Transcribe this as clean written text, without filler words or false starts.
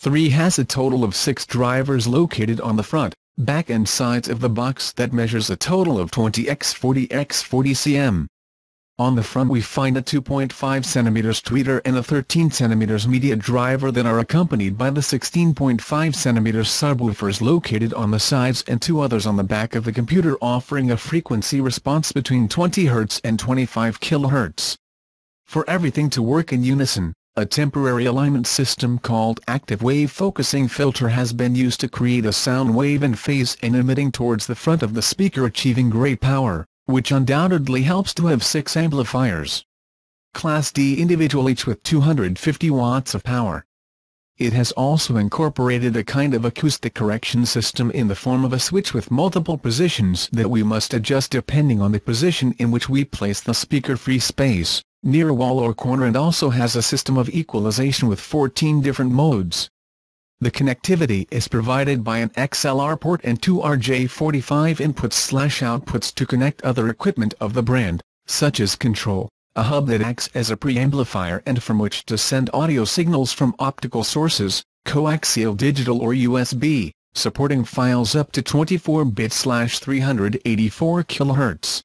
3 has a total of 6 drivers located on the front, back and sides of the box that measures a total of 20x40x40 cm. On the front we find a 2.5 cm tweeter and a 13 cm media driver that are accompanied by the 16.5 cm subwoofers located on the sides and 2 others on the back of the computer, offering a frequency response between 20 Hz and 25 kHz. For everything to work in unison, a temporary alignment system called active wave focusing filter has been used to create a sound wave in phase and emitting towards the front of the speaker, achieving great power, which undoubtedly helps to have 6 amplifiers. Class D individual, each with 250 watts of power. It has also incorporated a kind of acoustic correction system in the form of a switch with multiple positions that we must adjust depending on the position in which we place the speaker, free space, near a wall or corner, and also has a system of equalization with 14 different modes. The connectivity is provided by an XLR port and 2 RJ45 inputs/outputs to connect other equipment of the brand, such as control, a hub that acts as a preamplifier and from which to send audio signals from optical sources, coaxial, digital or USB, supporting files up to 24 bit/384 kHz.